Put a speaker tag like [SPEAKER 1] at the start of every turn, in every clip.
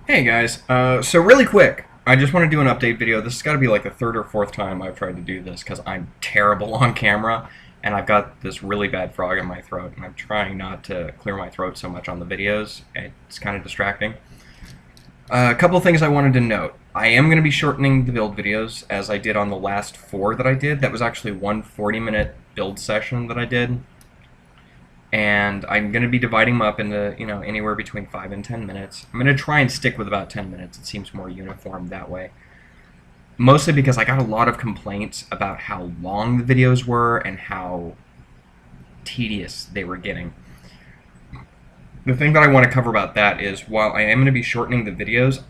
[SPEAKER 1] Hey guys, so really quick, I just want to do an update video. This has got to be like the third or fourth time I've tried to do this because I'm terrible on camera and I've got this really bad frog in my throat and I'm trying not to clear my throat so much on the videos. It's kind of distracting. A couple of things I wanted to note. I am going to be shortening the build videos as I did on the last four that I did. That was actually one 40-minute build session that I did. And I'm going to be dividing them up into, anywhere between 5 and 10 minutes. I'm going to try and stick with about 10 minutes. It seems more uniform that way. Mostly because I got a lot of complaints about how long the videos were and how tedious they were getting. The thing that I want to cover about that is while I am going to be shortening the videos,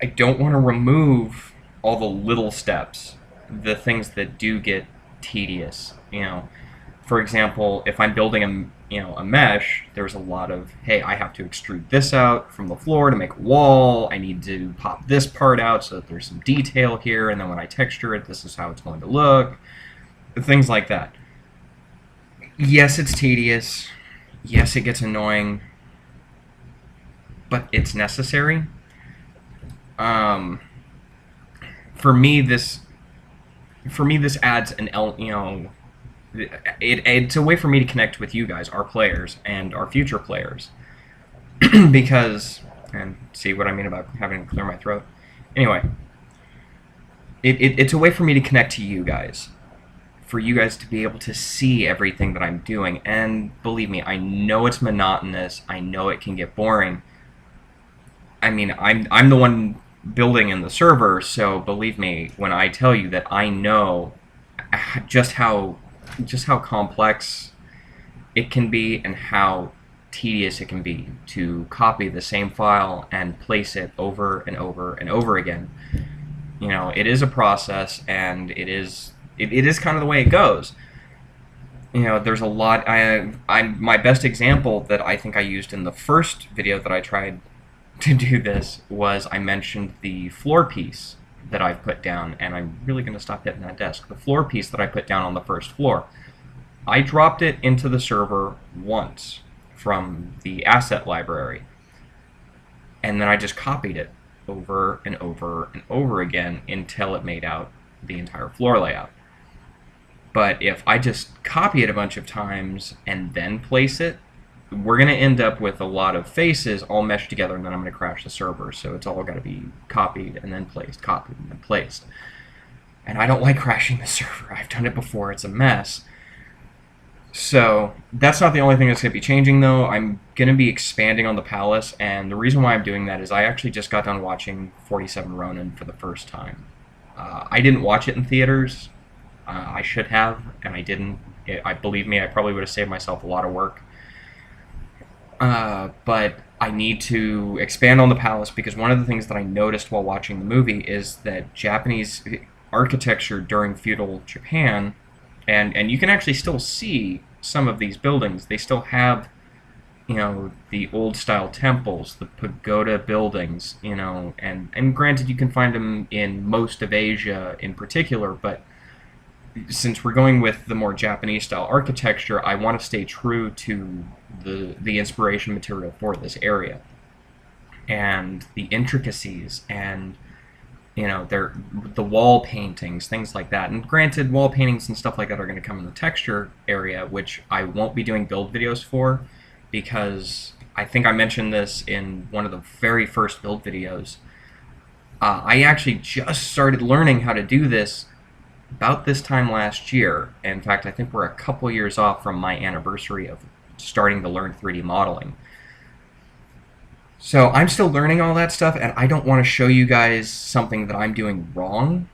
[SPEAKER 1] I don't want to remove all the little steps, the things that do get tedious. For example, if I'm building a mesh, there's a lot of, hey, I have to extrude this out from the floor to make a wall. I need to pop this part out so that there's some detail here, and then when I texture it, this is how it's going to look. Things like that. Yes, it's tedious. Yes, it gets annoying, but it's necessary. For me, this adds it's a way for me to connect with you guys, our players, and our future players. Because, and see what I mean about having to clear my throat. Anyway, it's a way for me to connect to you guys. For you guys to be able to see everything that I'm doing. And believe me, I know it's monotonous. I know it can get boring. I mean, I'm the one building in the server, so believe me when I tell you that I know just how complex it can be and how tedious it can be to copy the same file and place it over and over and over again. It is a process, and it is kind of the way it goes. There's a lot. My best example that I think I used in the first video that I tried to do this was I mentioned the floor piece that I've put down, and I'm really going to stop hitting that desk. The floor piece that I put down on the first floor, I dropped it into the server once from the asset library, and then I just copied it over and over and over again until it made out the entire floor layout. But if I just copy it a bunch of times and then place it, we're going to end up with a lot of faces all meshed together, and then I'm going to crash the server. So it's all got to be copied and then placed, copied and then placed. And I don't like crashing the server. I've done it before. It's a mess. So that's not the only thing that's going to be changing, though. I'm going to be expanding on the palace, and the reason why I'm doing that is I actually just got done watching 47 Ronin for the first time. I didn't watch it in theaters. I should have, and I didn't. Believe me, I probably would have saved myself a lot of work. But I need to expand on the palace because one of the things that I noticed while watching the movie is that Japanese architecture during feudal Japan, and you can actually still see some of these buildings. They still have, the old style temples, the pagoda buildings, and granted you can find them in most of Asia in particular, but since we're going with the more Japanese style architecture, I want to stay true to the inspiration material for this area and the intricacies and the wall paintings, things like that. And granted, wall paintings and stuff like that are going to come in the texture area, which I won't be doing build videos for because I think I mentioned this in one of the very first build videos. I actually just started learning how to do this about this time last year. In fact, I think we're a couple years off from my anniversary of starting to learn 3D modeling. So I'm still learning all that stuff, and I don't want to show you guys something that I'm doing wrong,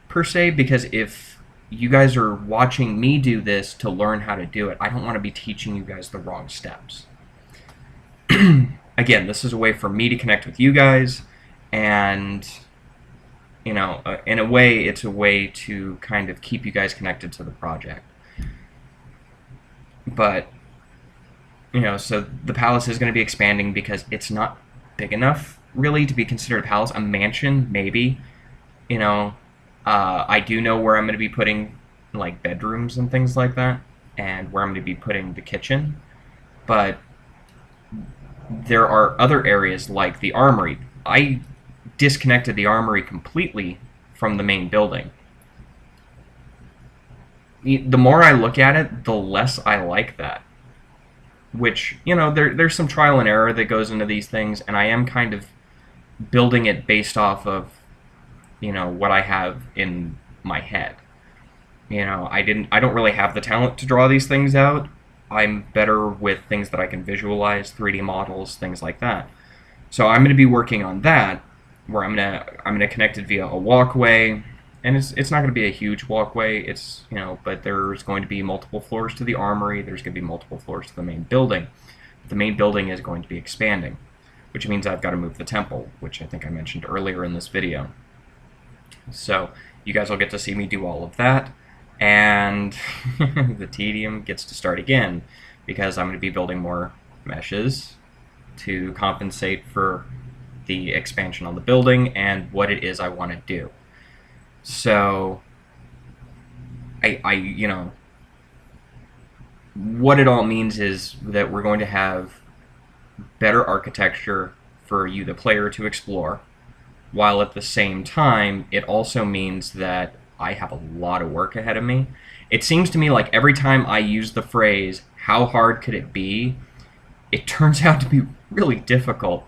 [SPEAKER 1] per se, because if you guys are watching me do this to learn how to do it, I don't want to be teaching you guys the wrong steps. Again, this is a way for me to connect with you guys, and in a way, it's a way to kind of keep you guys connected to the project. But, so the palace is going to be expanding because it's not big enough, really, to be considered a palace. A mansion, maybe. I do know where I'm going to be putting, like, bedrooms and things like that, and where I'm going to be putting the kitchen. But there are other areas, like the Armory. I disconnected the Armory completely from the main building. The more I look at it, the less I like that. Which, there's some trial and error that goes into these things, and I am kind of building it based off of, what I have in my head. I don't really have the talent to draw these things out. I'm better with things that I can visualize, 3D models, things like that. So I'm going to be working on that, where I'm gonna connect it via a walkway, and it's not going to be a huge walkway. But there's going to be multiple floors to the Armory. There's going to be multiple floors to the main building. The main building is going to be expanding, which means I've got to move the temple, which I think I mentioned earlier in this video. So you guys will get to see me do all of that, and the tedium gets to start again, because I'm going to be building more meshes to compensate for the expansion on the building and what it is I want to do. So what it all means is that we're going to have better architecture for you, the player, to explore, while at the same time it also means that I have a lot of work ahead of me. It seems to me like every time I use the phrase, how hard could it be, it turns out to be really difficult.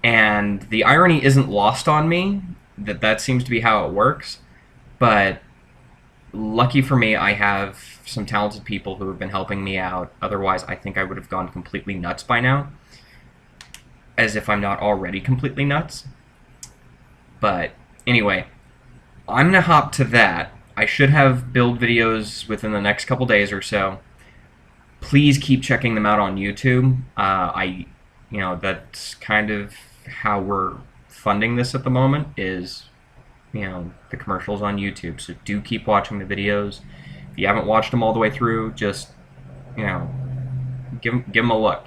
[SPEAKER 1] And the irony isn't lost on me that seems to be how it works, but lucky for me, I have some talented people who have been helping me out. Otherwise, I think I would have gone completely nuts by now, as if I'm not already completely nuts. But anyway, I'm going to hop to that. I should have build videos within the next couple days or so. Please keep checking them out on YouTube. That's kind of how we're funding this at the moment, is the commercials on YouTube. So do keep watching the videos. If you haven't watched them all the way through, just give them a look.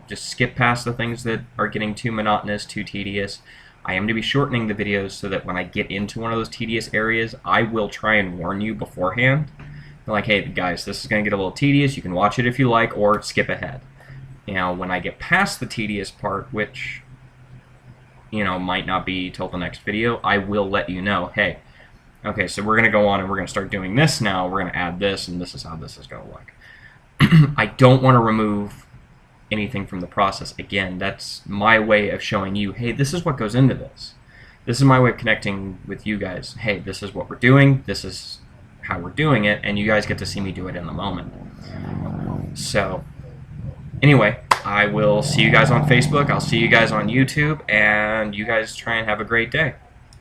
[SPEAKER 1] Just skip past the things that are getting too monotonous, too tedious. I am to be shortening the videos so that when I get into one of those tedious areas, I will try and warn you beforehand. Like, hey guys, this is going to get a little tedious. You can watch it if you like, or skip ahead. When I get past the tedious part, which might not be till the next video, I will let you know, hey, okay, so we're going to go on and we're going to start doing this now. We're going to add this, and this is how this is going to look. I don't want to remove anything from the process. Again, that's my way of showing you, hey, this is what goes into this. This is my way of connecting with you guys. Hey, this is what we're doing. This is how we're doing it, and you guys get to see me do it in the moment. So anyway, I will see you guys on Facebook. I'll see you guys on YouTube, and you guys try and have a great day.